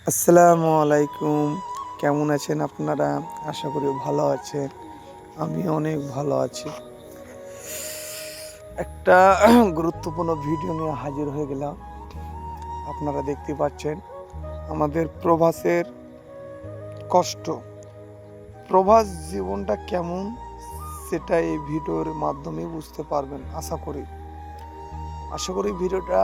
আসসালামু আলাইকুম। কেমন আছেন আপনারা? আশা করি ভালো আছেন। আমি অনেক ভালো আছি। একটা গুরুত্বপূর্ণ ভিডিও নিয়ে হাজির হয়ে গেলাম। আপনারা দেখতে পাচ্ছেন আমাদের প্রবাসের কষ্ট। প্রবাস জীবনটা কেমন সেটা এই ভিডিওর মাধ্যমে বুঝতে পারবেন আশা করি ভিডিওটা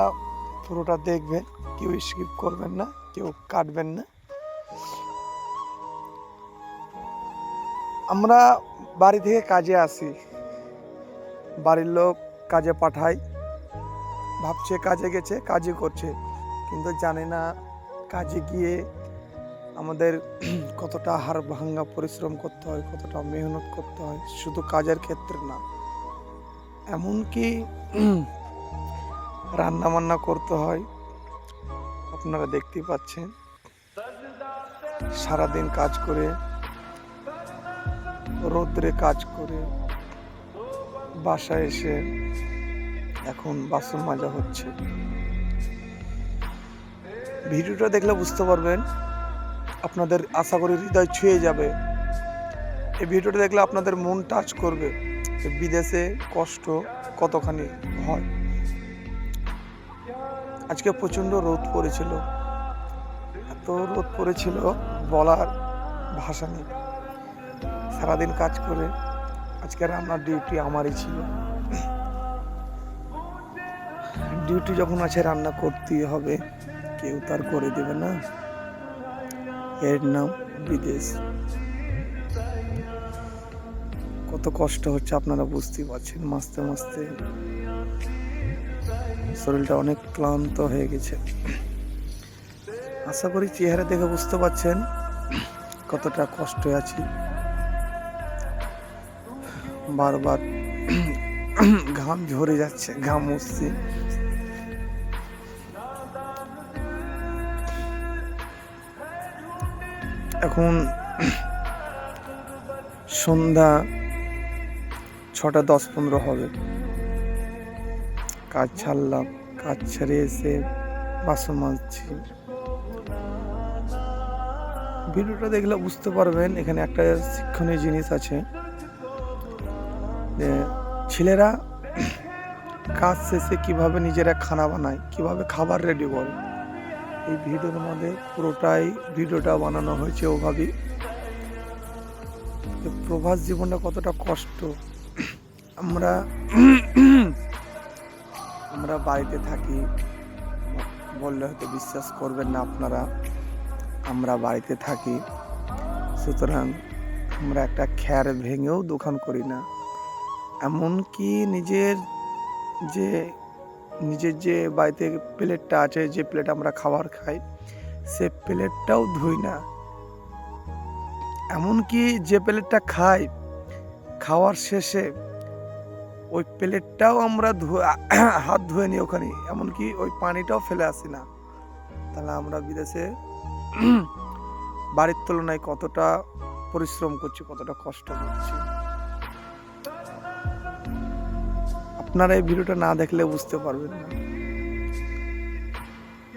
পুরোটা দেখবেন। কেউ স্কিপ করবেন না, কেউ কাটবেন না। আমরা বাড়ি থেকে কাজে আসি, বাড়ির লোক কাজে পাঠায়, ভাবছে কাজে গেছে, কাজই করছে, কিন্তু জানে না কাজে গিয়ে আমাদের কতটা হাড় ভাঙা পরিশ্রম করতে হয়, কতটা মেহনত করতে হয়। শুধু কাজের ক্ষেত্রে না, এমনকি রান্না বান্না করতে হয়। আপনারা দেখতেই পাচ্ছেন সারাদিন কাজ করে, রোদ্রে কাজ করে বাসায় এসে এখন বাসন মাজা হচ্ছে। ভিডিওটা দেখলে বুঝতে পারবেন, আপনাদের আশা করি হৃদয় ছুঁয়ে যাবে। এই ভিডিওটা দেখলে আপনাদের মন টাচ করবে বিদেশে কষ্ট কতখানি হয়। আজকে প্রচণ্ড রোদ পড়েছিল, এত রোদ পড়েছিল বলার ভাষা নেই। সারাদিন কাজ করে আজকে রান্নার ডিউটি আমারই ছিল। ডিউটি যখন আছে রান্না করতেই হবে, কেউ তার করে দেবে না। এর নাম বিদেশ। কত কষ্ট হচ্ছে আপনারা বুঝতেই পারছেন। মাসতে মাসতে শরীরটা অনেক ক্লান্ত হয়ে গেছে। আশা করি চেহারা দেখে বুঝতে পারছেন কতটা কষ্টে আছি। বারবার ঘাম ঝরে যাচ্ছে, ঘাম উঠছে। এখন সন্ধ্যা 6:10-15 হবে। কাজ ছাড়লাম, কাজ ছেড়ে এসে বাসন মাজছি। ভিডিওটা দেখলে বুঝতে পারবেন এখানে একটা শিক্ষণীয় জিনিস আছে। ছেলেরা কাজ শেষে কিভাবে নিজেরা খানা বানায়, কিভাবে খাবার রেডি করে, এই ভিডিওর মধ্যে পুরোটাই ভিডিওটা বানানো হয়েছে ওভাবেই। প্রবাস জীবনটা কতটা কষ্ট। আমরা বাড়িতে থাকি, বললে হয়তো বিশ্বাস করবেন না আপনারা। আমরা বাড়িতে থাকি, সুতরাং আমরা একটা খ্যার ভেঙেও দোকান করি না। এমনকি নিজের যে বাড়িতে প্লেটটা আছে, যে প্লেট আমরা খাবার খাই, সে প্লেটটাও ধুই না। এমনকি যে প্লেটটা খাই, খাওয়ার শেষে ওই প্লেটটাও আমরা হাত ধুয়ে নিই ওখানে, এমনকি ওই পানিটাও ফেলে আসি না। তাহলে আমরা বিদেশে বাড়ির তুলনায় কতটা পরিশ্রম করছি, কতটা কষ্ট করছি। আপনারা এই ভিডিওটা না দেখলে বুঝতে পারবেন না।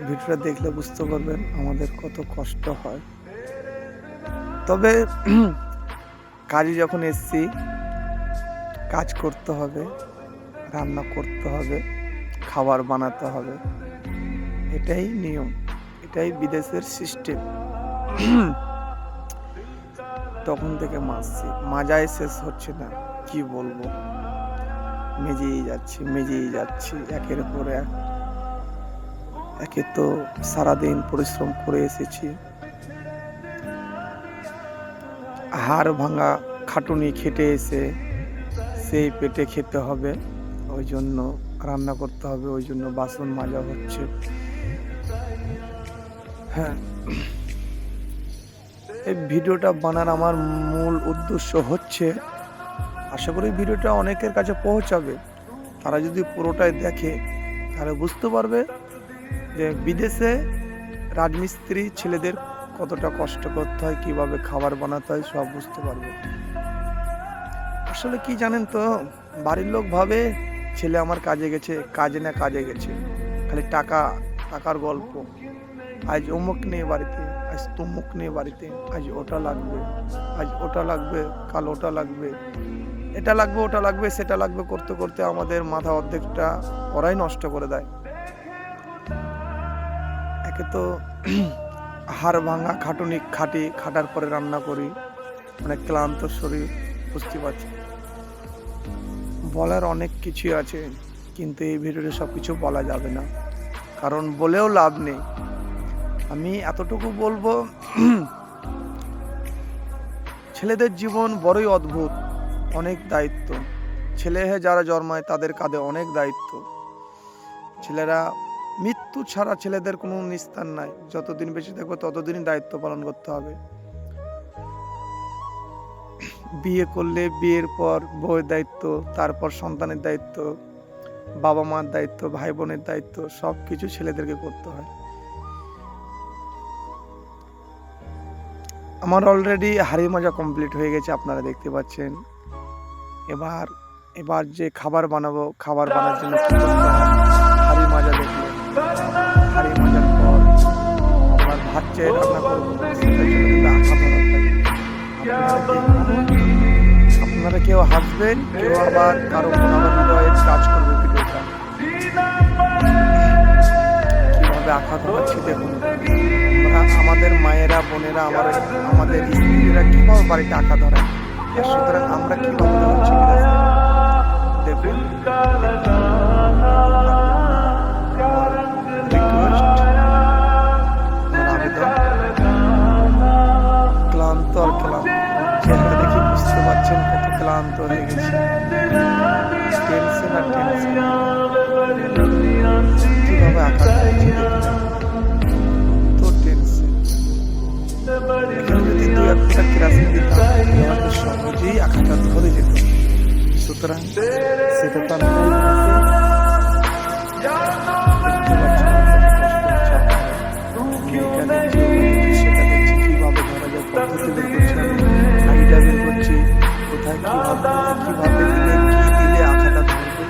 ভিডিওটা দেখলে বুঝতে পারবেন আমাদের কত কষ্ট হয়। তবে কাজে যখন এসছি, কাজ করতে হবে, রান্না করতে হবে, খাবার বানাতে হবে। এটাই নিয়ম, এটাই বিদেশের সিস্টেম। তখন থেকে মাজায় শেষ হচ্ছে না, কি বলবো। মেজেই যাচ্ছি একের পর এক। একে তো সারাদিন পরিশ্রম করে এসেছি, হাড় ভাঙা খাটুনি খেটে এসে সেই পেটে খেতে হবে, ওই জন্য রান্না করতে হবে, ওই জন্য বাসন মাজা হচ্ছে। হ্যাঁ, এই ভিডিওটা বানার আমার মূল উদ্দেশ্য হচ্ছে, আশা করি ভিডিওটা অনেকের কাছে পৌঁছাবে। তারা যদি পুরোটাই দেখে তাহলে বুঝতে পারবে যে বিদেশে রাজমিস্ত্রি ছেলেদের কতটা কষ্ট করতে হয়, কিভাবে খাবার বানাতে হয়, সব বুঝতে পারবে। আসলে কি জানেন তো, বাড়ির লোক ভাবে ছেলে আমার কাজে গেছে, কাজে গেছে, খালি টাকার গল্প। আজ অমুক নেই বাড়িতে, আজ তমুক নেই বাড়িতে, আজ ওটা লাগবে, আজ ওটা লাগবে, কাল ওটা লাগবে, এটা লাগবে, ওটা লাগবে, সেটা লাগবে করতে করতে আমাদের মাথা অর্ধেকটা ওরাই নষ্ট করে দেয়। একে তো হাড় ভাঙা খাটুনি খাটার পরে রান্না করি, অনেক ক্লান্ত শরীর, বুঝতে পারছি। বলার অনেক কিছু আছে, কিন্তু এই ভিডিওতে সব কিছু বলা যাবে না, কারণ বলেও লাভ নেই। আমি এতটুকু বলবো, ছেলেদের জীবন বড়ই অদ্ভুত, অনেক দায়িত্ব। ছেলে হয়ে যারা জন্মায় তাদের কাঁধে অনেক দায়িত্ব। ছেলেরা মৃত্যু ছাড়া ছেলেদের কোনো নিস্তার নাই। যতদিন বেঁচে থাকবে ততদিনই দায়িত্ব পালন করতে হবে। বিয়ে করলে বিয়ের পর বউয়ের দায়িত্ব, তারপর সন্তানের দায়িত্ব, বাবা মার দায়িত্ব, ভাই বোনের দায়িত্ব, সব কিছু ছেলেদেরকে করতে হয়। আমার অলরেডি হাড়ি মাজা কমপ্লিট হয়ে গেছে, আপনারা দেখতে পাচ্ছেন। এবার যে খাবার বানাবো, খাবার বানার জন্য কি করতে হয়, হাড়ি মাজা দেখলে, হাড়ি মাজার পর আমার ভাত চেয়ে রান্না করবো, সেটার জন্য কিন্তু আঁকা ধরা থাকে। আপনারা কেউ হাসবেন, কেউ আবার কারো হৃদয়ে কাজ করবে ভিডিওটা। কিভাবে আঁকা ধরাচ্ছি দেখুন। আমাদের মায়েরা, বোনেরা, আমাদের স্ত্রীরা কিভাবে বাড়িতে আঁকা ধরায়, সুতরাং আমরা কিভাবে ধরাচ্ছি দেখুন। ক্লান্ত আর ক্লান্ত, চেহারা দেখে বুঝতে পারছেন কত ক্লান্ত হয়ে গেছে। টেনশন আর টেনশন, কিভাবে আঁকা ধরেছি তো টেনশন। এখানে যদি দু এক ফোঁটা কেরাসিন দিতাম তাহলে সহজেই আঁকাটা ধরে যেত। সুতরাং সেটা তো কিভাবে দিলে আঁকাটা ধরবে।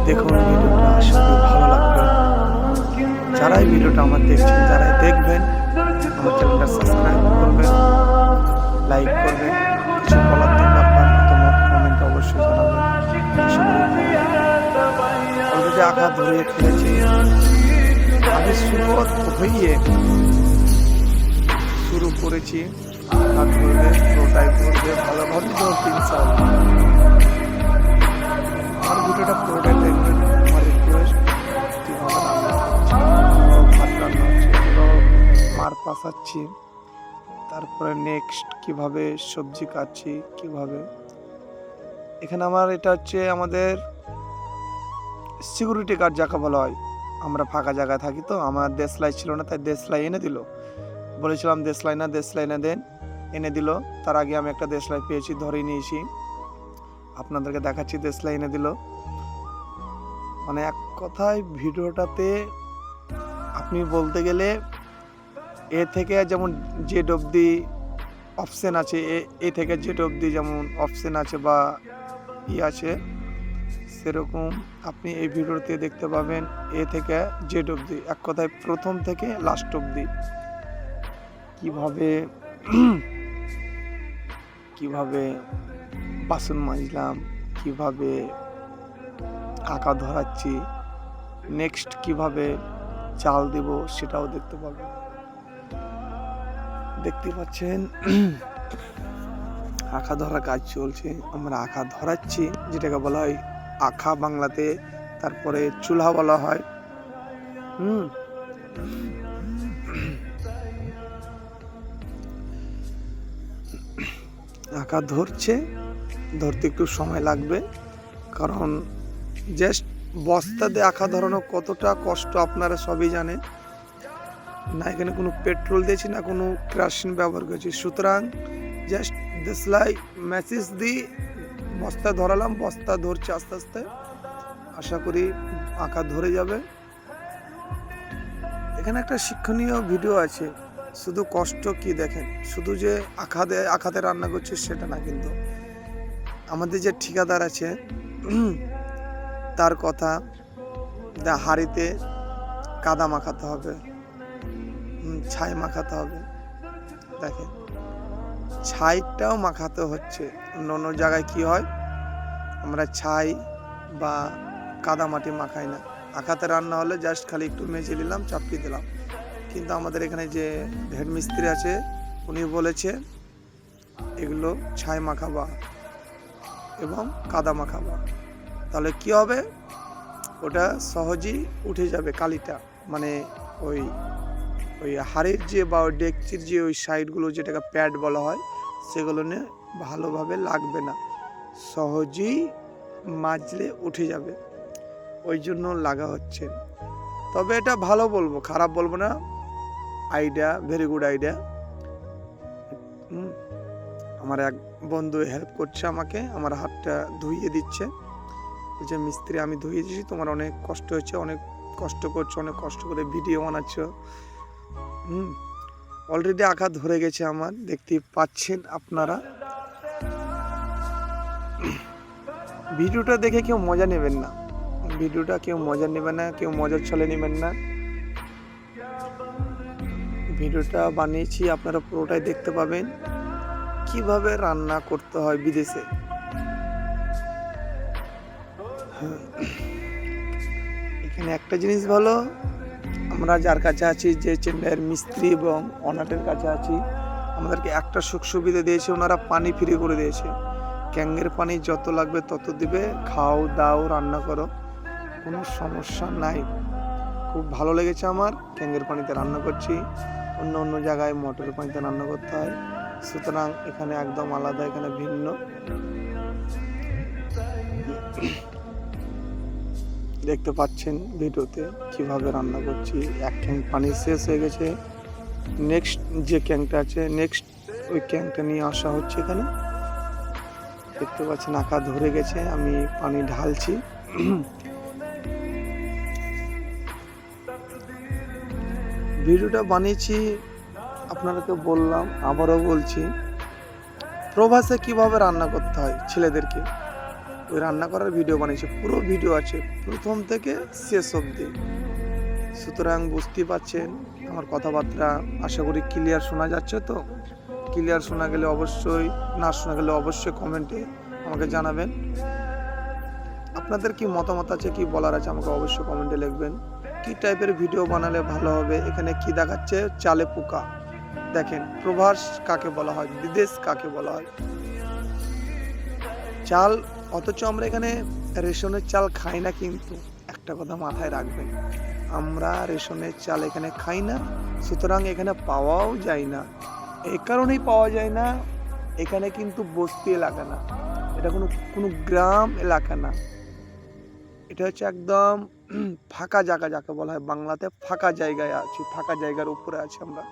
দেখুন ভিডিওটা আসলে ভালো লাগবে। যারাই ভিডিওটা আমার দেখছেন, যারাই দেখবেন, আমার চ্যানেলটা সাবস্ক্রাইব করবেন, লাইক করবেন। কিছু বলার থাকলে আপনার মতামত কমেন্ট অবশ্যই জানাবেন। অলরেডি আঁকা ধরিয়ে ফেলেছি। আগে শুরু করেছি, আঁকা ধরবে, ওটাই করবে, ভালোভাবে ধরতে ইনশাআল্লাহ। আমার ভিডিওটা পুরোটাই দেখবেন, আমার রিকোয়েস্ট। ভাত রান্না হচ্ছে, মার পাশাচ্ছি, তারপরে নেক্সট কিভাবে সবজি কাটছি, কিভাবে। এখানে আমার এটা হচ্ছে আমাদের সিকিউরিটি গার্ড যাকে বলা হয়। আমরা ফাঁকা জায়গায় থাকি, তো আমার দেশলাই ছিল না, তাই দেশলাই এনে দিল। বলেছিলাম দেশলাই না দেন, এনে দিল। তার আগে আমি একটা দেশলাই পেয়েছি, ধরে নিয়েছি, আপনাদেরকে দেখাচ্ছি। দেশলাই এনে দিল। মানে এক কথায় ভিডিওটাতে আপনি বলতে গেলে এ থেকে যেমন জেড অবধি অপশন আছে, এ থেকে জেড অবধি যেমন অপশন আছে বা আছে, সেরকম আপনি এই ভিডিওতে দেখতে পাবেন এ থেকে জেড অবধি। এক কথায় প্রথম থেকে লাস্ট অবধি কিভাবে বাসন মাজলাম, কিভাবে আঁকা ধরাচ্ছি, নেক্সট কিভাবে চাল দেব সেটাও দেখতে পাবেন। দেখতে পাচ্ছেন আঁকা ধরা কাজ চলছে, আমরা আঁকা ধরাচ্ছি, যেটাকে বলা হয় আঁকা বাংলাতে, তারপরে চুলা বলা হয়। আঁকা ধরতে একটু সময় লাগবে, কারণ জাস্ট বস্তা দিয়ে আঁকা ধরানো কতটা কষ্ট আপনারা সবই জানেন। না এখানে কোনো পেট্রোল দিয়েছি, না কোনো কেরোসিন ব্যবহার করেছি। সুতরাং জাস্ট দেশলাই ম্যাসেজ দিয়ে বস্তা ধরালাম, বস্তা ধরছে আস্তে আস্তে। আশা করি আঁকা ধরে যাবে। এখানে একটা শিক্ষণীয় ভিডিও আছে, শুধু কষ্ট কি দেখেন, শুধু যে আখাতে রান্না করছে সেটা না, কিন্তু আমাদের যে ঠিকাদার আছে তার কথা, হাঁড়িতে কাদা মাখাতে হবে, ছাই মাখাতে হবে। দেখেন ছাইটাও মাখাতে হচ্ছে। অন্য জায়গায় কি হয়, আমরা ছাই বা কাদা মাটি মাখাই না, আখাতে রান্না হলে জাস্ট খালি একটু মেজে নিলাম, চাপিয়ে দিলাম। কিন্তু আমাদের এখানে যে হেড মিস্ত্রি আছে উনি বলেছে এগুলো ছাই মাখাবা এবং কাদা মাখাবা, তাহলে কি হবে, ওটা সহজেই উঠে যাবে কালিটা, মানে ওই ওই হাড়ের যে বা ডেকচির যে ওই সাইডগুলো যেটাকে প্যাড বলা হয় সেগুলো নিয়ে ভালোভাবে লাগবে না, সহজেই মাজলে উঠে যাবে, ওই জন্য লাগা হচ্ছে। তবে এটা ভালো বলবো, খারাপ বলবো না, আইডিয়া, ভেরি গুড আইডিয়া। আমার এক বন্ধু হেল্প করছে আমাকে, আমার হাতটা ধুইয়ে দিচ্ছে, যে মিস্ত্রি আমি ধুয়ে দিচ্ছি, তোমার অনেক কষ্ট হচ্ছে, অনেক কষ্ট করছো, অনেক কষ্ট করে ভিডিও বানাচ্ছ। অলরেডি আঘাত ধরে গেছে আমার, দেখতে পাচ্ছেন আপনারা। ভিডিওটা দেখে কেউ মজা নেবেন না, ভিডিওটা কেউ মজা নেবেন না, কেউ মজার ছলে নেবেন না। ভিডিওটা বানিয়েছি, আপনারা পুরোটাই দেখতে পাবেন কিভাবে রান্না করতে হয় বিদেশে। এখানে একটা জিনিস ভালো, আমরা যার কাছে আছি, যে চেন্নাইয়ের মিস্ত্রি এবং অনাটের কাছে আছি, আমাদেরকে একটা সুখ সুবিধা দিয়েছে, ওনারা পানি ফ্রি করে দিয়েছে। ক্যাঙ্গের পানি যত লাগবে তত দিবে, খাও দাও রান্না করো, কোনো সমস্যা নাই। খুব ভালো লেগেছে আমার, ক্যাঙ্গের পানিতে রান্না করছি, অন্য জায়গায় মোটরের পানিতে রান্না করতে হয়, সুতরাং এখানে একদম আলাদা, এখানে ভিন্ন। দেখতে পাচ্ছেন ভিডিওতে কিভাবে রান্না করছি। এক ক্যাং পানি শেষ হয়ে গেছে, নেক্সট যে ক্যাংটা আছে, নেক্সট ওই ক্যাংটা নিয়ে আসা হচ্ছে এখানে। দেখতে পাচ্ছেন আঁকা ধরে গেছে, আমি পানি ঢালছি। ভিডিওটা বানিয়েছি, আপনাদেরকে বললাম, আবারও বলছি, প্রবাসে কিভাবে রান্না করতে হয় ছেলেদেরকে, ওই রান্না করার ভিডিও বানিয়েছি, পুরো ভিডিও আছে প্রথম থেকে শেষ অবধি। সুতরাং বুঝতেই পারছেন আমার কথাবার্তা, আশা করি ক্লিয়ার শোনা যাচ্ছে। তো ক্লিয়ার শোনা গেলে অবশ্যই, না শোনা গেলে অবশ্যই কমেন্টে আমাকে জানাবেন। আপনাদের কি মতামত আছে, কি বলার আছে, আমাকে অবশ্যই কমেন্টে লিখবেন। কি টাইপের ভিডিও বানালে ভালো হবে। এখানে কি দেখাচ্ছে, চালে পোকা। দেখেন প্রবাস কাকে বলা হয়, বিদেশ কাকে বলা হয়, চাল। অথচ আমরা এখানে রেশনের চাল খাই না, কিন্তু একটা কথা মাথায় রাখবেন, আমরা রেশনের চাল এখানে খাই না, সুতরাং এখানে পাওয়াও যায় না। এই কারণেই পাওয়া যায় না, এখানে কিন্তু বস্তি এলাকা না, এটা কোনো গ্রাম এলাকা না, এটা হচ্ছে একদম ফাঁকা জায়গা, যাকে বলা হয় বাংলাতে ফাঁকা জায়গায় আছি, ফাঁকা জায়গার উপরে আছি আমরা।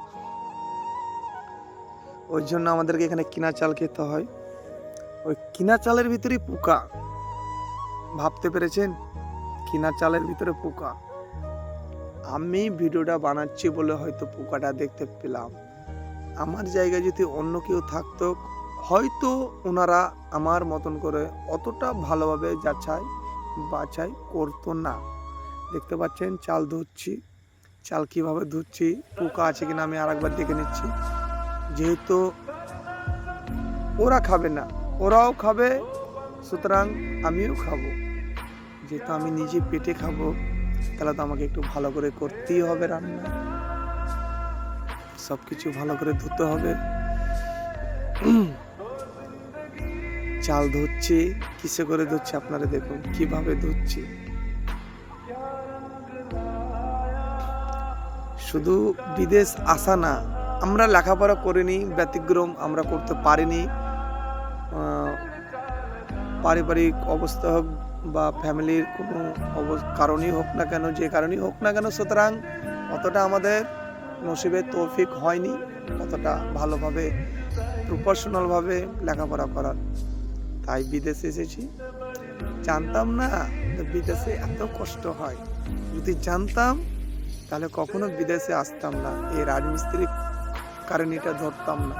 ওই জন্য আমাদেরকে এখানে কিনা চাল খেতে হয়। ওই কিনা চালের ভিতরে পোকা, ভাবতে পেরেছেন, কিনা চালের ভিতরে পোকা। আমি ভিডিওটা বানাচ্ছি বলে হয়তো পোকাটা দেখতে পেলাম, আমার জায়গায় যদি অন্য কেউ থাকতো হয়তো ওনারা আমার মতন করে অতটা ভালোভাবে যাচাই বাছাই করতো না। দেখতে পাচ্ছেন চাল ধুচ্ছি, চাল কিভাবে ধুচ্ছি, পোকা আছে কিনা আমি আরেকবার দেখে নিচ্ছি। যেহেতু ওরা খাবে না, ওরাও খাবে, সুতরাং আমিও খাবো। যেহেতু আমি নিজে পেটে খাবো, তাহলে তো আমাকে একটু ভালো করে করতেই হবে রান্না, সবকিছু ভালো করে ধুতে হবে। চাল ধুচ্ছি, কিসে করে ধুচ্ছি আপনারা দেখুন কিভাবে ধুচ্ছি। শুধু বিদেশ আসা না, আমরা লেখাপড়া করিনি, ব্যতিক্রম আমরা করতে পারিনি, পারিবারিক অবস্থা হোক বা ফ্যামিলির কোনো কারণই হোক না কেন, যে কারণেই হোক না কেন, সুতরাং অতটা আমাদের নসিবে তৌফিক হয়নি অতটা ভালোভাবে প্রফেশনালভাবে লেখাপড়া করার, তাই বিদেশে এসেছি। জানতাম না বিদেশে এত কষ্ট হয়, যদি জানতাম তাহলে কখনো বিদেশে আসতাম না। এই রাজমিস্ত্রি কারেন্টটা ধরতাম না।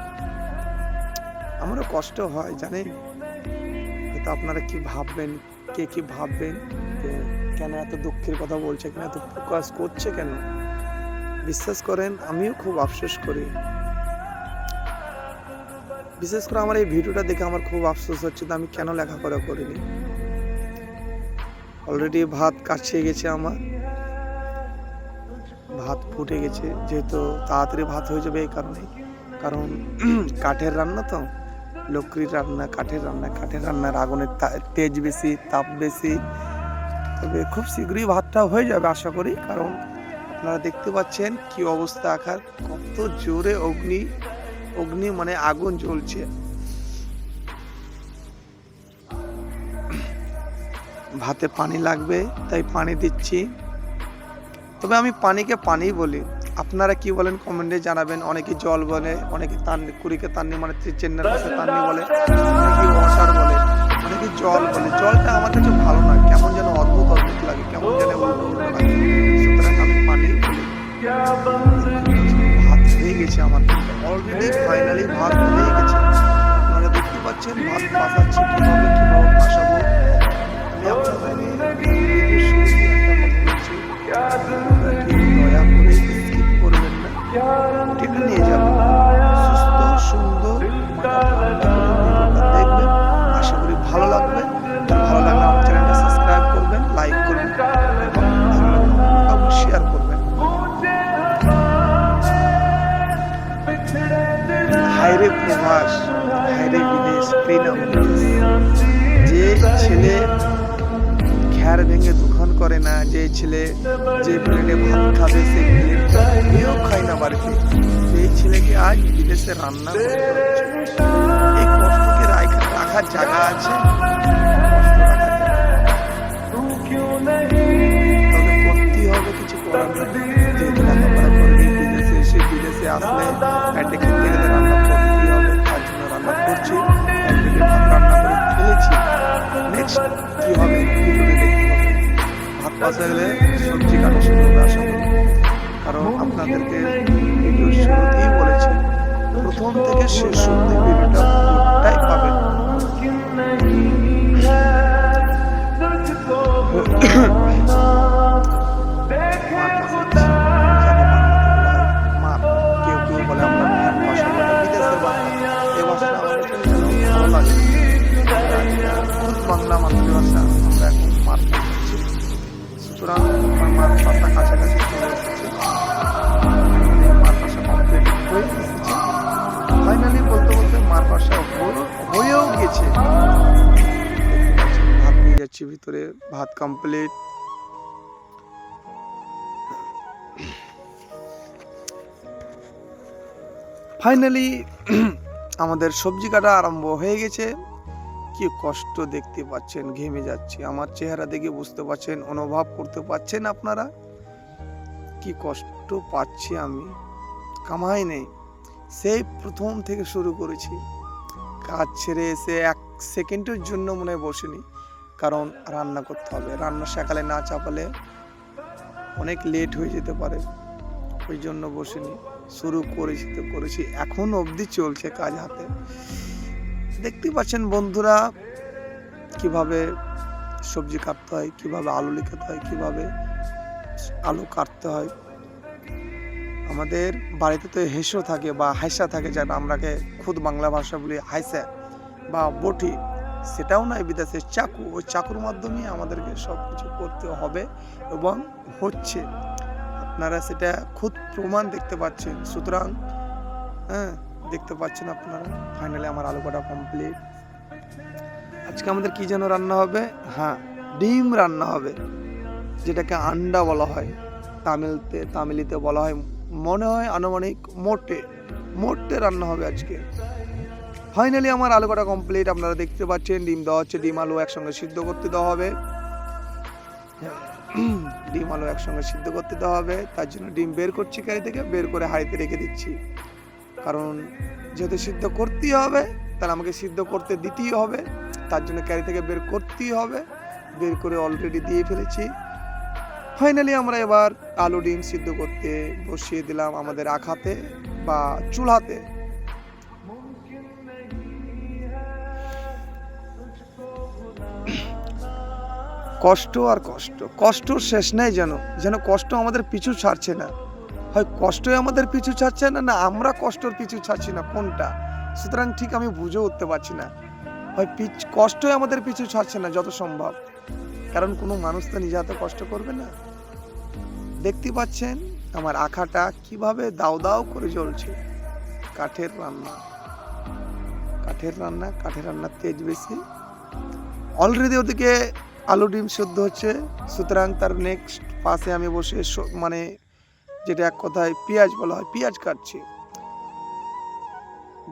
আমারও কষ্ট হয় জানেন। হয়তো আপনারা কি ভাববেন, কে কি ভাববেন, যে কেন এত দুঃখের কথা বলছে, কেন এত প্রকাশ করছে কেন। বিশ্বাস করেন আমিও খুব আফসোস করি। বিশেষ করে আমার এই ভিডিওটা দেখে আমার খুব আফসোস হচ্ছে যে আমি কেন লেখাপড়া করিনি। অলরেডি ভাত কাছে গেছে, আমার ভাত ফুটে গেছে, যেহেতু তাড়াতাড়ি ভাত হয়ে যাবে এই কারণে, কারণ কাঠের রান্না তো, লকড়ির রান্না, কাঠের রান্নার আগুনের তেজ বেশি, তাপ বেশি। তবে খুব শীঘ্রই ভাতটা হয়ে যাবে আশা করি, কারণ আপনারা দেখতে পাচ্ছেন কি অবস্থা, আকার কত জোরে অগ্নি মানে আগুন জ্বলছে। ভাতে পানি লাগবে তাই পানি দিচ্ছি। তবে আমি পানিকে পানি বলি, আপনারা কি বলেন কমেন্টে জানাবেন। অনেকে জল বলে, অনেকে কুড়িকে তান্নি মানে চেন্নার কাছে তান্নি বলে, অনেকে ওয়াটার বলে, অনেকে জল বলে। জলটা আমার কাছে ভালো না, কেমন যেন অদ্ভুত লাগে, কেমন যেন উল্টো লাগে। সুতরাং আমি পানি বলি। ভাত হয়ে গেছে আমার, অলরেডি ফাইনালি ভাত হয়ে গেছে। আপনারা দেখতে পাচ্ছেন ভাত পাঠাচ্ছি কিভাবে পাঠাবো। আমি আপনাদেরকে দয়া করে স্কিপ করবেন না, টেনে নিয়ে যাবেন সুস্থ সুন্দর দেখবেন। আশা করি ভালো লাগবে। ভালো লাগলে আমার চ্যানেলটা সাবস্ক্রাইব করবেন, লাইক করবেন এবং শেয়ার করবেন। হায়রে প্রবাস, হায়রে বিদেশ, যে ছেলে ঘ্যার ভেঙে দোকান করে না, যে ছেলে যে প্লেটে ভাত খাবে সেই প্লেটটা কেউ খায় না বাড়িতে, সেই ছেলেকে আজ বিদেশে রান্না করতে হচ্ছে। এই কষ্টকে রাখার জায়গা আছে, তবে করতেই হবে, কিছু করার নেই। যেহেতু লেখাপড়া করেনি, বিদেশে আসলে একটা খেতে গেলে রান্না করতেই হবে, তার জন্য রান্না করছি। অলরেডি ভাত রান্না করে ফেলেছি। নেক্সট কি হবে ভিডিওতে দেখতে হবে। ভাত পাশে গেলে সবজি কাটা শুরু হবে আশা করি, কারণ আপনাদেরকে ভিডিও শুরুতেই বলেছি প্রথম থেকে শেষ অবধি ভিডিওটা পুরোটাই পাবেন। কেউ কেউ বলে আমরা ভাষা বলে বিদেশের ভাষা, এই ভাষাটা আমাদের ভালো লাগে। খুব বাংলা মাতৃভাষা, আমরা এখন মার খাচ্ছি। সুতরাং আমার মার ভাষা কাছাকাছি চলে এসেছে, মার ভাষা কমপ্লিট হয়ে এসেছে। ফাইনালি বলতে বলতে মার ভাষা হয়েও গেছে। ভাত নিয়ে যাচ্ছি ভিতরে, ভাত কমপ্লিট। ফাইনালি আমাদের সবজি কাটা আরম্ভ হয়ে গেছে। কি কষ্ট দেখতে পাচ্ছেন, ঘেমে যাচ্ছে। আমার চেহারা দেখে বুঝতে পারছেন, অনুভব করতে পারছেন আপনারা কি কষ্ট পাচ্ছি আমি। কামাই নেই, সেই প্রথম থেকে শুরু করেছি। কাজ ছেড়ে এসে এক সেকেন্ডের জন্য মনে হয় বসিনি, কারণ রান্না করতে হবে। রান্না সকালে না চাপালে অনেক লেট হয়ে যেতে পারে, ওই জন্য বসিনি। শুরু করেছি তো করেছি, এখন অবধি চলছে কাজ হাতে। দেখতে পাচ্ছেন বন্ধুরা কিভাবে সবজি কাটতে হয়, কিভাবে আলু লিখাতে হয়, কিভাবে আলু কাটতে হয়। আমাদের বাড়িতে তো হেসো থাকে বা হাইসা থাকে, যেটা আমরাকে খুদ বাংলা ভাষা বলি হাইসা বা বটি, সেটাও নয় বিদেশের চাকু। ওই চাকুর মাধ্যমে আমাদেরকে সব কিছু করতে হবে এবং হচ্ছে। আপনারা সেটা খুদ প্রমাণ দেখতে পাচ্ছেন। সুতরাং দেখতে পাচ্ছেন আপনারা। ফাইনালি আমার আলু কাটা কমপ্লিট। আজকে আমাদের কি যেন রান্না হবে, ডিম রান্না হবে, যেটাকে আন্ডা বলা হয়, তামিলিতে বলা হয় মনে হয় আনুমানিক মোটে রান্না হবে আজকে। ফাইনালি আমার আলু কাটা কমপ্লিট। আপনারা দেখতে পাচ্ছেন ডিম দেওয়া হচ্ছে, ডিম আলু একসঙ্গে সিদ্ধ করতে দেওয়া হবে। ডিম আলু একসঙ্গে সিদ্ধ করতে দেওয়া হবে, তার জন্য ডিম বের করছি কারি থেকে, বের করে হাঁড়িতে রেখে দিচ্ছি। কারণ যেহেতু সিদ্ধ করতেই হবে, তাহলে আমাকে সিদ্ধ করতে দিতেই হবে, তার জন্য ক্যারি থেকে বের করতেই হবে। বের করে অলরেডি দিয়ে ফেলেছি। ফাইনালি আমরা এবার আলু ডিম সিদ্ধ করতে বসিয়ে দিলাম আমাদের আখাতে বা চুলাতে। কষ্ট আর কষ্ট, কষ্টর শেষ নাই, যেন কষ্ট আমাদের পিছু ছাড়ছে না। হয় কষ্টই আমাদের পিছু ছাড়ছে না, না আমরা কষ্টর পিছু ছাড়ছি না, কোনটা? সুতরাং ঠিক আমি বুঝে উঠতে পারছি না। হয় কষ্টই আমাদের পিছু ছাড়ছে না যত সম্ভব, কারণ কোনো মানুষ তো নিজে হাতে কষ্ট করবে না। দেখতে পাচ্ছেন আমার আখাটা কিভাবে দাও দাও করে জ্বলছে। কাঠের রান্না, কাঠের রান্নার তেজ বেশি। অলরেডি ওদিকে আলু ডিম সেদ্ধ হচ্ছে, সুতরাং তার নেক্সট পাশে আমি বসে মানে যেটা এক কথায় পেঁয়াজ বলা হয়, পেঁয়াজ কাটছি।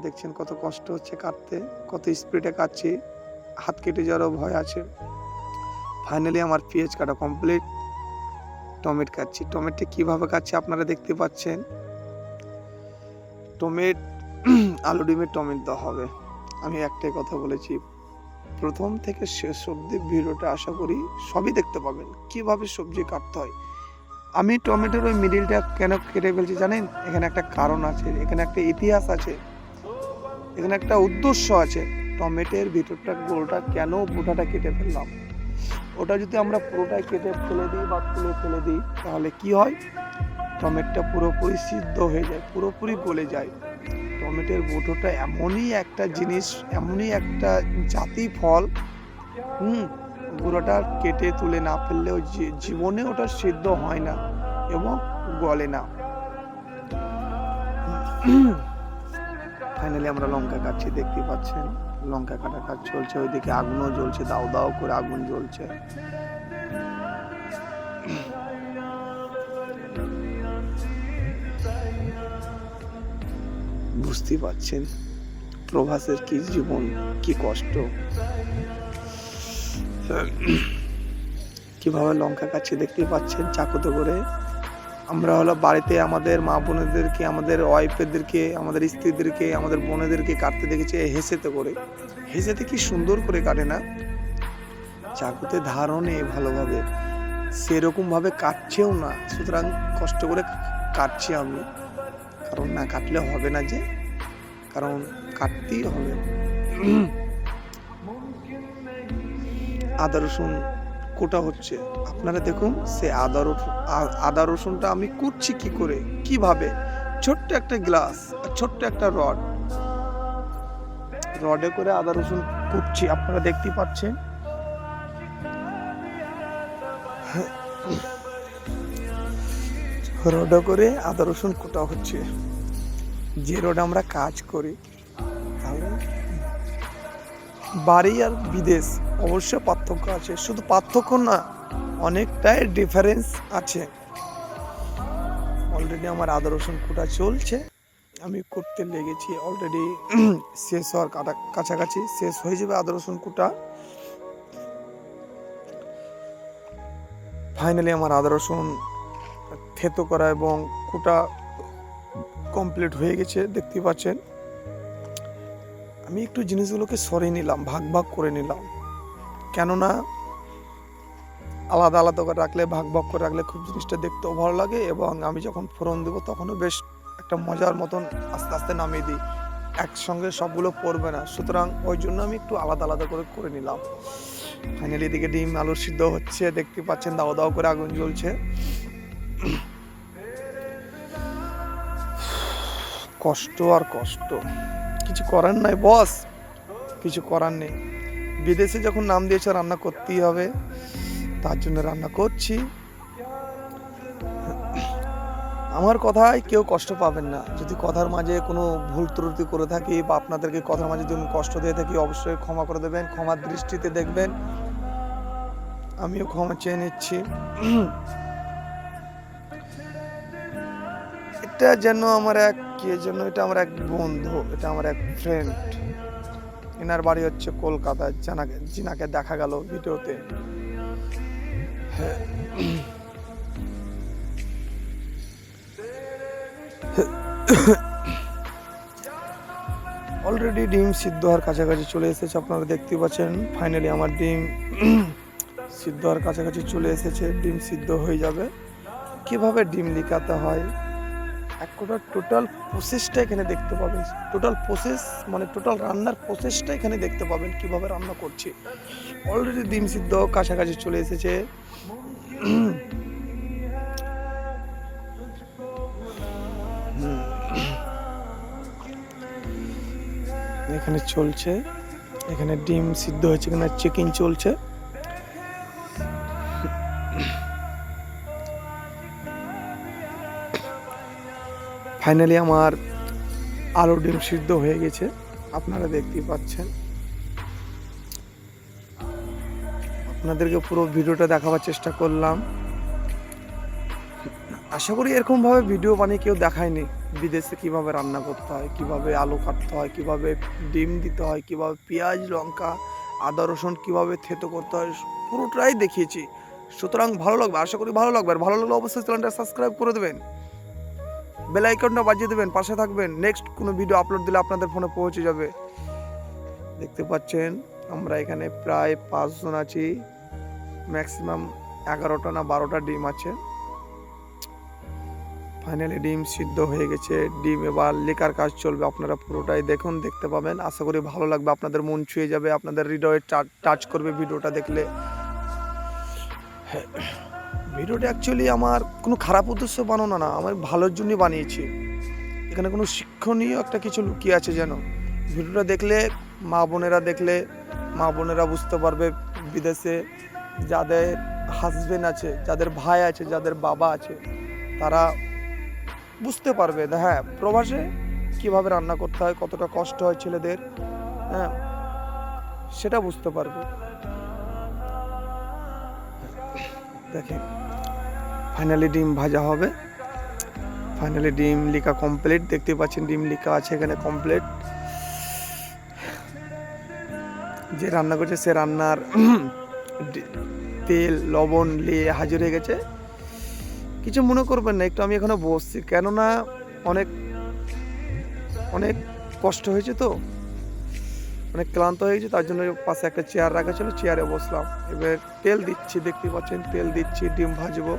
দেখছেন কত কষ্ট হচ্ছে কাটতে, কত স্পিডে কাটছি, হাত কেটে যাওয়ারও ভয় আছে। ফাইনালি আমার পেঁয়াজ কাটা কমপ্লিট। টমেট কাটছি, টমেটো কিভাবে কাটছি আপনারা দেখতে পাচ্ছেন। আলু ডিমের টমেট দেওয়া হবে। আমি একটাই কথা বলেছি, প্রথম থেকে শেষ অবধি ভিডিওটা আশা করি সবই দেখতে পাবেন কিভাবে সবজি কাটতে হয়। আমি টমেটোর ওই মিডিলটা কেন কেটে ফেলছি জানেন? এখানে একটা কারণ আছে, এখানে একটা ইতিহাস আছে, এখানে একটা উদ্দেশ্য আছে। টমেটোর ভিতরটা গোলটা কেন বোটাটা কেটে ফেললাম, ওটা যদি আমরা পুরোটাই কেটে ফেলে দিই বা তুলে ফেলে দিই তাহলে কি হয়, টমেটোটা পুরোপুরি সিদ্ধ হয়ে যায়, পুরোপুরি গলে যায়। টমেটোর বোটোটা এমনই একটা জিনিস, এমনই একটা জাতি ফল, পুরোটা কেটে তুলে না ফেললেও জীবনে ওটা সিদ্ধ হয় না এবং গলে না। ফাইনালি আমরা লঙ্কা কাটছি, দেখতে পাচ্ছেন লঙ্কা কাটা কাজ চলছে, ওইদিকে আগুনও জ্বলছে, দাও দাও করে আগুন জ্বলছে। বুঝতে পারছেন প্রবাসের কি জীবন, কি কষ্ট, কিভাবে লঙ্কা কাটছে দেখতে পাচ্ছেন চাকুতে করে। আমরা হলো বাড়িতে আমাদের মা বোনেদেরকে, আমাদের ওয়াইফেদেরকে, আমাদের স্ত্রীদেরকে, আমাদের বোনেদেরকে কাটতে দেখেছি হেসেতে করে। হেসেতে কি সুন্দর করে কাটে না, চাকুতে ধারও নেই ভালোভাবে, সেরকম ভাবে কাটছেও না। সুতরাং কষ্ট করে কাটছি আমি, কারণ না কাটলে হবে না, যে কারণ কাটতেই হবে। আদা রসুন কোটা হচ্ছে, আপনারা দেখুন সে আদা রসুনটা আমি কুটছি কি করে, কিভাবে। ছোট্ট একটা গ্লাস, ছোট্ট একটা রডে করে আদা রসুন কুটছি, আপনারা দেখতে পাচ্ছেন। রডে করে আদা রসুন কোটা হচ্ছে। যে রোডে আমরা কাজ করি, তাহলে বাড়ি আর বিদেশ অবশ্যই পার্থক্য আছে, শুধু পার্থক্য না, অনেকটাই ডিফারেন্স আছে। অলরেডি আমার আদা রসুন কোটা চলছে, আমি করতে লেগেছি, অলরেডি শেষ হওয়ার কাছাকাছি, শেষ হয়ে যাবে আদা রসুন কোটা। ফাইনালি আমার আদা রসুন থেতো করা এবং কোটা কমপ্লিট হয়ে গেছে, দেখতে পাচ্ছেন। আমি একটু জিনিসগুলোকে সরিয়ে নিলাম, ভাগ ভাগ করে নিলাম, কেননা আলাদা আলাদা করে রাখলে, ভাগ ভাগ করে রাখলে খুব জিনিসটা দেখতেও ভালো লাগে, এবং আমি যখন ফোড়ন দেবো তখনও বেশ একটা মজার মতন আস্তে আস্তে নামিয়ে দিই, একসঙ্গে সবগুলো পড়বে না, সুতরাং ওই জন্য আমি একটু আলাদা আলাদা করে নিলাম। ফাইনালি এদিকে ডিম আলুর সিদ্ধ হচ্ছে, দেখতে পাচ্ছেন দাও দাও করে আগুন জ্বলছে। কষ্ট আর কষ্ট, কিছু করার নাই বস, কিছু করার নেই। বিদেশে যখন নাম দিয়েছে রান্না করতেই হবে, তার জন্য রান্না করছি। আমার কথায় কেউ কষ্ট পাবেন না, যদি কথার মাঝে কোনো ভুল ত্রুটি করে থাকি বা আপনাদেরকে কথার মাঝে যদি কষ্ট দিয়ে থাকি অবশ্যই ক্ষমা করে দেবেন, ক্ষমার দৃষ্টিতে দেখবেন, আমিও ক্ষমা চেয়ে নিচ্ছি। এটা যেন আমার এক এটা আমার এক বন্ধু, এটা আমার এক ফ্রেন্ড, এনার বাড়ি হচ্ছে কলকাতায়, যিনাকে দেখা গেল ভিডিওতে। অলরেডি ডিম সিদ্ধ হওয়ার কাছাকাছি চলে এসেছে, আপনারা দেখতে পাচ্ছেন। ফাইনালি আমার ডিম সিদ্ধ হওয়ার কাছাকাছি চলে এসেছে, ডিম সিদ্ধ হয়ে যাবে। কিভাবে ডিম লিকাতে হয় একটা টোটাল প্রসেসটা এখানে দেখতে পাবেন। টোটাল প্রসেস মানে টোটাল রান্নার প্রসেসটা এখানে দেখতে পাবেন কিভাবে রান্না করছি। অলরেডি ডিম সিদ্ধ কাছাকাছি চলে এসেছে। এখানে চলছে, এখানে ডিম সিদ্ধ হয়েছে কিনা চেকিং চলছে। ফাইনালি আমার আলু ডিম সিদ্ধ হয়ে গেছে, আপনারা দেখতেই পাচ্ছেন। আপনাদেরকে পুরো ভিডিওটা দেখাবার চেষ্টা করলাম। আশা করি এরকমভাবে ভিডিও বানিয়ে কেউ দেখায়নি বিদেশে কিভাবে রান্না করতে হয়, কিভাবে আলু কাটতে হয়, কিভাবে ডিম দিতে হয়, কিভাবে পেঁয়াজ লঙ্কা আদা রসুন কিভাবে থেতো করতে হয়, পুরোটাই দেখিয়েছি। সুতরাং ভালো লাগবে, আশা করি ভালো লাগবে। আর ভালো লাগলে অবশ্যই চ্যানেলটা সাবস্ক্রাইব করে দেবেন, বেল আইকনটা বাজিয়ে দেবেন, পাশে থাকবেন। নেক্সট কোনো ভিডিও আপলোড দিলে আপনাদের ফোনে পৌঁছে যাবে। দেখতে পাচ্ছেন আমরা এখানে প্রায় 5 জন আছি, ম্যাক্সিমাম 11টা না 12টা ডিম আছে। ফাইনালি ডিম সিদ্ধ হয়ে গেছে, ডিম এবার লেকার কাজ চলবে। আপনারা পুরোটাই দেখুন, দেখতে পাবেন। আশা করি ভালো লাগবে, আপনাদের মন ছুঁয়ে যাবে, আপনাদের হৃদয়ে টাচ করবে ভিডিওটা দেখলে। ভিডিওটা অ্যাকচুয়ালি আমার কোনো খারাপ উদ্দেশ্য বানানো না, আমার ভালোর জন্যই বানিয়েছি। এখানে কোনো শিক্ষণীয় একটা কিছু লুকিয়ে আছে যেন। ভিডিওটা দেখলে মা বোনেরা বুঝতে পারবে, বিদেশে যাদের হাজবেন্ড আছে, যাদের ভাই আছে, যাদের বাবা আছে, তারা বুঝতে পারবে হ্যাঁ প্রবাসে কিভাবে রান্না করতে হয়, কতটা কষ্ট হয় ছেলেদের, হ্যাঁ সেটা বুঝতে পারবে। দেখেন ফাইনালি ডিম ভাজা হবে, ফাইনালি ডিম লিকা কমপ্লিট। দেখতে পাচ্ছেন ডিম লিকা আছে এখানে কমপ্লিট। যে রান্না করছে সে রান্নার তেল লবণ নিয়ে হাজির হয়ে গেছে। কিছু মনে করবেন না, একটু আমি এখানে বসছি, কেননা অনেক অনেক কষ্ট হয়েছে তো, অনেক ক্লান্ত হয়ে গেছে, তার জন্য পাশে একটা চেয়ার রাখা ছিল, চেয়ারে বসলাম। এবার তেল দিচ্ছি, দেখতে পাচ্ছেন তেল দিচ্ছি, ডিম ভাজবো।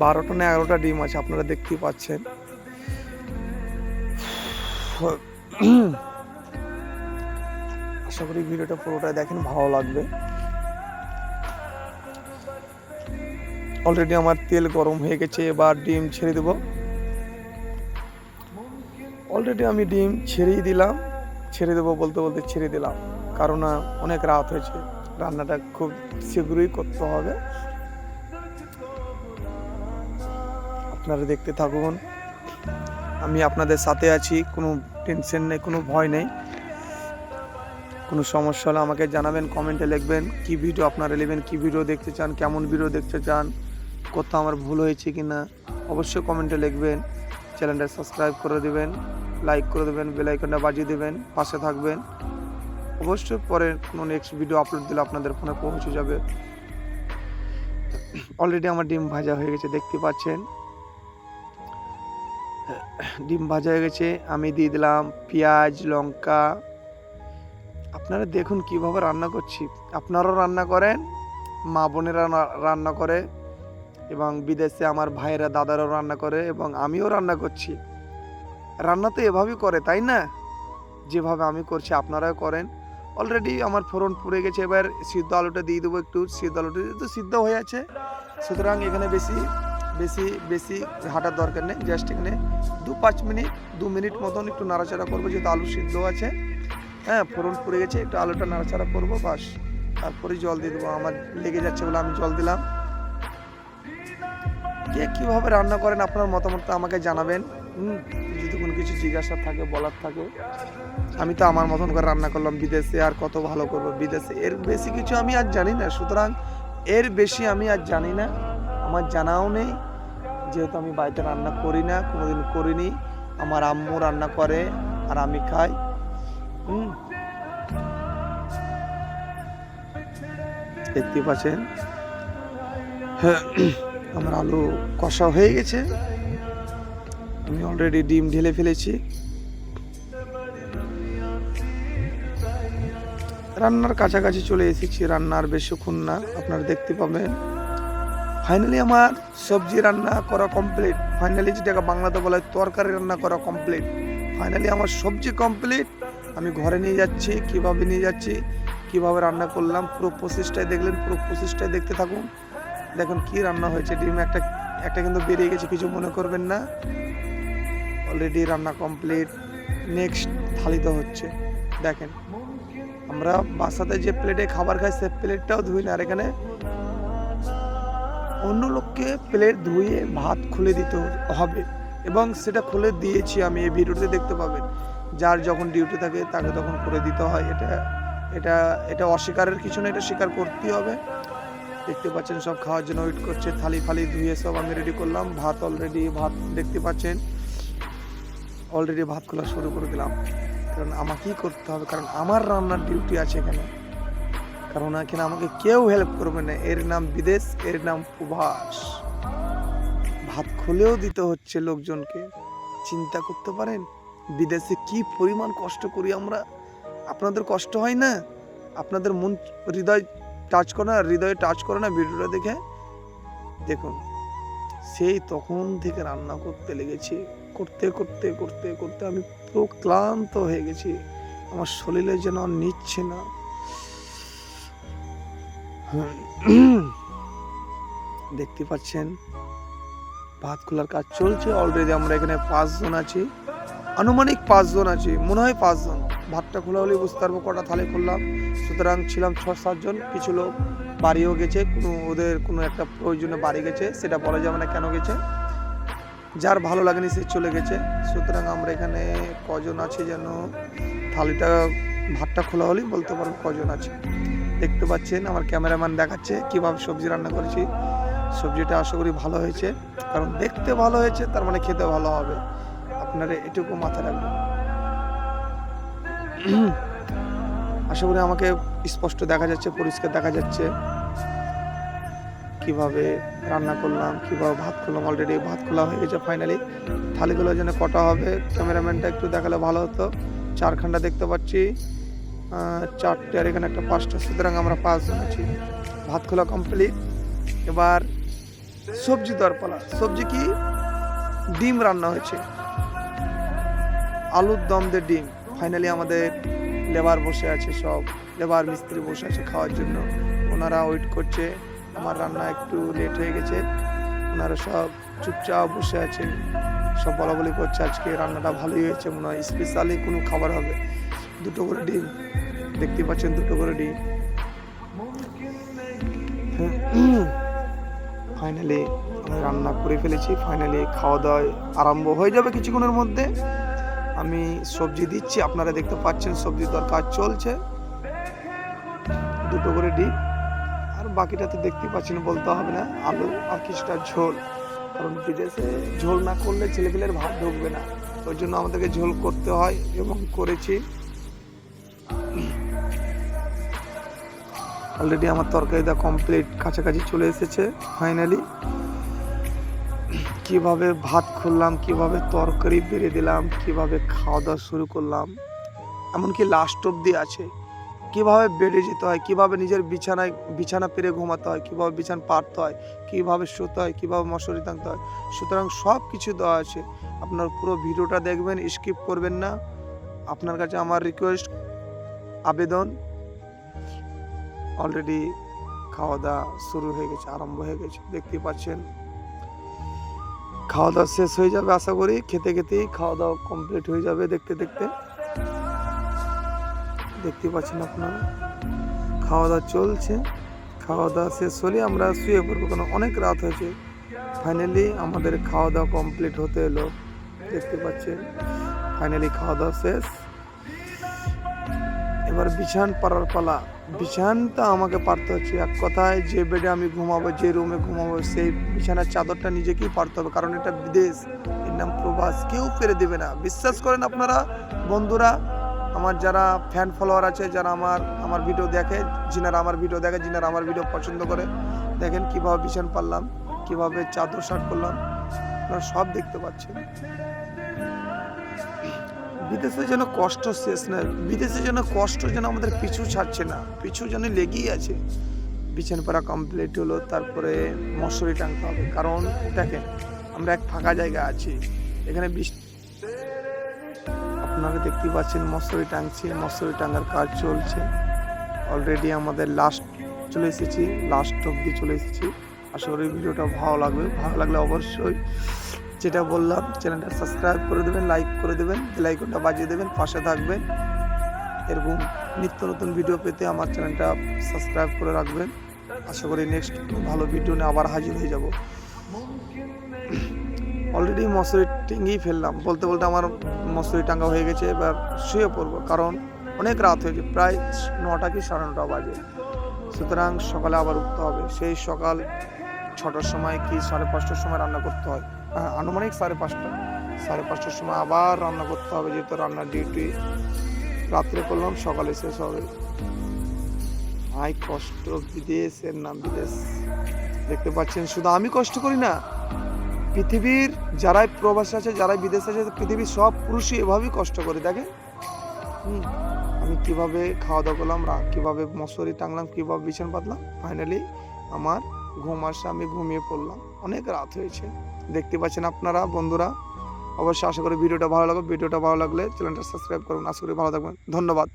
12টা না 11টা ডিম আছে, আপনারা দেখতেই পাচ্ছেন। আশা করি ভিডিওটা পুরোটা দেখেন, ভালো লাগবে। অলরেডি আমার তেল গরম হয়ে গেছে, এবার ডিম ছেড়ে দেব। অলরেডি আমি ডিম ছেড়ে দেবো বলতে বলতে ছেড়ে দিলাম, কারণ অনেক রাত হয়েছে, রান্নাটা খুব শীঘ্রই করতে হবে। আপনারা দেখতে থাকুন, আমি আপনাদের সাথে আছি, কোনো টেনশন নেই, কোনো ভয় নেই। কোনো সমস্যা হলে আমাকে জানাবেন, কমেন্টে লিখবেন কি ভিডিও আপনারা নেবেন, কি ভিডিও দেখতে চান, কেমন ভিডিও দেখতে চান, কোথাও আমার ভুল হয়েছে কিনা অবশ্যই কমেন্টে লিখবেন। চ্যানেলটা সাবস্ক্রাইব করে দেবেন, লাইক করে দেবেন, বেল আইকনটা বাজিয়ে দেবেন, পাশে থাকবেন। অবশ্যই পরে কোনো নেক্সট ভিডিও আপলোড দিলে আপনাদের ফোনে পৌঁছে যাবে। অলরেডি আমার ডিম ভাজা হয়ে গেছে, দেখতে পাচ্ছেন ডিম ভাজা হয়ে গেছে। আমি দিয়ে দিলাম পেঁয়াজ লঙ্কা। আপনারা দেখুন কিভাবে রান্না করছি, আপনারাও রান্না করেন, মা বোনেরা রান্না করে, এবং বিদেশে আমার ভাইয়েরা দাদারাও রান্না করে, এবং আমিও রান্না করছি। রান্না তো এভাবেই করে, তাই না? যেভাবে আমি করছি আপনারাও করেন। অলরেডি আমার ফোড়ন পুড়ে গেছে, এবার সিদ্ধ আলুটা দিয়ে দেবো। একটু সিদ্ধ আলুটা তো সিদ্ধ হয়ে আছে, সুতরাং এখানে বেশি বেশি বেশি ঘাটার দরকার নেই। জাস্ট এখানে 2 মিনিট মতন একটু নাড়াচাড়া করবো, যেহেতু আলু সিদ্ধ আছে। হ্যাঁ ফোড়ন পুড়ে গেছে, একটু আলুটা নাড়াচাড়া করবো, বাস। তারপরে জল দিয়ে দেবো, আমার লেগে যাচ্ছে বলে আমি জল দিলাম। কে কীভাবে রান্না করেন আপনার মতামত আমাকে জানাবেন। যদি কোনো কিছু জিজ্ঞাসা থাকে, বলার থাকে। আমি তো আমার মতন করে রান্না করলাম, বিদেশে আর কত ভালো করবো, বিদেশে এর বেশি কিছু আমি আর জানি না। সুতরাং এর বেশি আমি আর জানি না, আমার জানাও নেই, যেহেতু আমি বাড়িতে রান্না করি না, কোনোদিন করিনি। আমার আম্মু রান্না করে আর আমি খাই। দেখতে পাচ্ছেন আমার আলু কষা হয়ে গেছে, আমি অলরেডি ডিম ঢেলে ফেলেছি। রান্নার কাছাকাছি চলে এসেছি, রান্নার বেশিক্ষণ না, আপনারা দেখতে পাবেন। ফাইনালি আমার সবজি রান্না করা কমপ্লিট, ফাইনালি যেটাকে বাংলাতে বলা হয় তরকারি রান্না করা কমপ্লিট। ফাইনালি আমার সবজি কমপ্লিট, আমি ঘরে নিয়ে যাচ্ছি। কিভাবে নিয়ে যাচ্ছি, কিভাবে রান্না করলাম, পুরো প্রসেসটাই দেখলেন, পুরো প্রসেসটাই দেখতে থাকুন। দেখুন কি রান্না হয়েছে। ডিম একটা একটা কিন্তু বেরিয়ে গেছে, কিছু মনে করবেন না। অলরেডি রান্না কমপ্লিট, নেক্সট থালিতে হচ্ছে। দেখেন আমরা বাসাতে যে প্লেটে খাবার খাই সে প্লেটটাও ধুই না, আর এখানে অন্য লোককে প্লেট ধুয়ে ভাত খুলে দিতে হবে, এবং সেটা খুলে দিয়েছি আমি, এই ভিডিওতে দেখতে পাবেন। যার যখন ডিউটি থাকে তাকে তখন করে দিতে হয়। এটা এটা এটা অস্বীকারের কিছু না, এটা স্বীকার করতেই হবে। দেখতে পাচ্ছেন সব খাওয়ার জন্য ওয়েট করছে, থালি ফালি ধুয়ে সব আমি রেডি করলাম। ভাত অলরেডি, ভাত দেখতে পাচ্ছেন অলরেডি ভাত খোলা শুরু করে দিলাম, কারণ আমাকেই করতে হবে, কারণ আমার রান্নার ডিউটি আছে এখানে। কারণ এখানে আমাকে কেউ হেল্প করবে না। এর নাম বিদেশ, এর নাম প্রবাস। ভাত খুলেও দিতে হচ্ছে লোকজনকে। চিন্তা করতে পারেন বিদেশে কি পরিমাণ কষ্ট করি আমরা। আপনাদের কষ্ট হয় না? আপনাদের মন হৃদয় টাচ করে না, হৃদয়ে টাচ করে না ভিডিওটা দেখে? দেখুন সেই তখন থেকে রান্না করতে লেগেছি, করতে করতে করতে করতে আমি পুরো ক্লান্ত হয়ে গেছি। আমার শরীরে যেন আর নিচ্ছে না। দেখতে পাচ্ছেন ভাত খোলার কাজ চলছে। অলরেডি আমরা এখানে 5 জন আছি, আনুমানিক 5 জন আছি, মনে হয় 5 জন। ভাতটা খোলা হলে বুঝতে পারবো কটা থালি করলাম। সুতরাং ছিলাম 6-7 জন। কিছু লোক বাড়িও গেছে, ওদের কোনো একটা প্রয়োজনে বাড়ি গেছে, সেটা বলা যাবে না কেন গেছে, যার ভালো লাগেনি সে চলে গেছে। সুতরাং আমরা এখানে কজন আছি যেন, থালিটা ভাতটা খোলা হলেই বলতে পারবো কজন আছে। দেখতে পাচ্ছেন আমার ক্যামেরাম্যান দেখাচ্ছে কিভাবে সবজি রান্না করেছি। সবজিটা আশা করি ভালো হয়েছে, কারণ দেখতে ভালো হয়েছে তার মানে খেতে ভালো হবে, আপনারা এটুকু মাথায় রাখবেন। আশা করি আমাকে স্পষ্ট দেখা যাচ্ছে, পরিষ্কার দেখা যাচ্ছে কিভাবে রান্না করলাম, কিভাবে ভাত করলাম। অলরেডি ভাত খোলা হয়ে গেছে। ফাইনালি থালিগুলো যেন কটা হবে, ক্যামেরাম্যানটা একটু দেখালে ভালো হতো। 4খানা দেখতে পাচ্ছি, 4টে, আর এখানে একটা 5টা। সুতরাং আমরা 5 জন আছি। ভাত খোলা কমপ্লিট। এবার সবজি দরপালা। সবজি কি? ডিম রান্না হয়েছে, আলুর দম দিয়ে ডিম। ফাইনালি আমাদের লেবার বসে আছে, সব লেবার মিস্ত্রি বসে আছে খাওয়ার জন্য। ওনারা ওয়েট করছে। আমার রান্না একটু লেট হয়ে গেছে, ওনারা সব চুপচাপ বসে আছে, সব বলা বলি করছে আজকে রান্নাটা ভালোই হয়েছে, মনে হয় স্পেশালি কোনো খাবার হবে। 2টো করে ডিম দেখতে পাচ্ছেন, 2টো করে ডিম। ফাইনালি আমি রান্না করে ফেলেছি। ফাইনালি খাওয়া দাওয়া আরম্ভ হয়ে যাবে কিছুক্ষণের মধ্যে। আমি সবজি দিচ্ছি, আপনারা দেখতে পাচ্ছেন সবজি দেওয়ার কাজ চলছে। 2টো করে ডিম, আর বাকিটা তো দেখতে পাচ্ছেন, বলতে হবে না। আলু আর কিছুটা ঝোল, কারণ বিদেশে ঝোল না করলে ছেলেপেলের ভাত ঢুকবে না, ওই জন্য আমাদেরকে ঝোল করতে হয়, এবং করেছি। অলরেডি আমার তরকারিটা কমপ্লিট, কাছাকাছি চলে এসেছে। ফাইনালি কিভাবে ভাত খুললাম, কিভাবে তরকারি বেড়ে দিলাম, কিভাবে খাওয়া দাওয়া শুরু করলাম, এমনকি লাস্ট অব্দি আছে। কিভাবে বেডে যেতে হয়, কিভাবে নিজের বিছানা পেরে ঘুমাতে হয়, কিভাবে বিছানা পাততে হয়, কিভাবে শুতে হয়, কিভাবে মশারি টাঙতে হয়। সুতরাং সব কিছু দেওয়া আছে। আপনার পুরো ভিডিওটা দেখবেন, স্কিপ করবেন না। আপনার কাছে আমার রিকোয়েস্ট, আবেদন। অলরেডি খাওয়া দাওয়া শুরু হয়ে গেছে, আরম্ভ হয়ে গেছে। দেখতে পাচ্ছেন খাওয়া দাওয়া শেষ হয়ে যাবে আশা করি। খেতে খেতেই খাওয়া দাওয়া কমপ্লিট হয়ে যাবে। দেখতে দেখতে দেখতে পাচ্ছেন আপনারা খাওয়া দাওয়া চলছে। খাওয়া দাওয়া শেষ হলে আমরা শুয়ে পড়বো, কারণ অনেক রাত হয়েছে। ফাইনালি আমাদের খাওয়া দাওয়া কমপ্লিট হতে এলো। দেখতে পাচ্ছেন ফাইনালি খাওয়া দাওয়া শেষ। এবার বিছান পাড়ার পালা। বিছানটা আমাকে পারতে হচ্ছে। এক কথায় যে বেডে আমি ঘুমাবো, যে রুমে ঘুমাবো, সেই বিছানার চাদরটা নিজেকেই পারতে হবে, কারণ এটা বিদেশ, এর নাম প্রবাস, কেউ পেরে দেবে না। বিশ্বাস করেন আপনারা বন্ধুরা, আমার যারা ফ্যান ফলোয়ার আছে, যারা আমার ভিডিও দেখে, যিনারা আমার ভিডিও দেখে, যিনারা আমার ভিডিও পছন্দ করে, দেখেন কিভাবে বিছান পারলাম, কিভাবে চাদর শার্ট করলাম, আপনারা সব দেখতে পাচ্ছেন। বিদেশে যেন কষ্ট শেষ না, বিদেশে যেন কষ্ট যেন আমাদের পিছু ছাড়ছে না, পিছু যেন লেগেই আছে। বিছানা পাড়া কমপ্লিট হলো, তারপরে মশারি টাঙতে হবে। কারণ দেখেন আমরা এক ফাঁকা জায়গা আছি, এখানে আপনারা দেখতে পাচ্ছেন মশারি টাঙছে, মশারি টাঙার কাজ চলছে। অলরেডি আমাদের লাস্ট চলে এসেছি, লাস্ট অব্দি চলে এসেছি। আশা করি ভিডিওটা ভালো লাগবে, ভালো লাগলে অবশ্যই যেটা বললাম চ্যানেলটা সাবস্ক্রাইব করে দেবেন, লাইক করে দেবেন, বেল আইকনটা বাজিয়ে দেবেন, পাশে থাকবেন। এরকম নিত্য নতুন ভিডিও পেতে আমার চ্যানেলটা সাবস্ক্রাইব করে রাখবেন। আশা করি নেক্সট ভালো ভিডিও নিয়ে আবার হাজির হয়ে যাব। অলরেডি মশারি টেঙ্গেই ফেললাম, বলতে বলতে আমার মশারি টাঙ্গা হয়ে গেছে। এবার শুয়ে পড়বো, কারণ অনেক রাত হয়েছে, প্রায় 9টা কি 9:30 বাজে। সুতরাং সকালে আবার উঠতে হবে। সেই সকাল 6টার সময় কি 5:30টার সময় রান্না করতে হয়, আনুমানিক 5:30টার সময় আবার রান্না করতে হবে, যেহেতু রান্নার ডিউটি রাত্রে করলাম, সকালে শেষ হবে। ভাই কষ্ট, বিদেশের নাম বিদেশ। দেখতে পাচ্ছেন শুধু আমি কষ্ট করি না, পৃথিবীর যারাই প্রবাসী আছে, যারাই বিদেশে আছে, পৃথিবীর সব পুরুষই এভাবেই কষ্ট করে। দেখেন আমি কিভাবে খাওয়া দাওয়া করলাম, কিভাবে মশারি টাঙলাম, কিভাবে বিছানা পাতলাম, ফাইনালি আমার ঘুম আসে, আমি ঘুমিয়ে পড়লাম। অনেক রাত হয়েছে, দেখতে পাচ্ছেন আপনারা বন্ধুরা। অবশ্যই আশা করি ভিডিওটা ভালো লাগবে। ভিডিওটা ভালো লাগলে চ্যানেলটা সাবস্ক্রাইব করুন। আশা করি ভালো থাকবেন। ধন্যবাদ।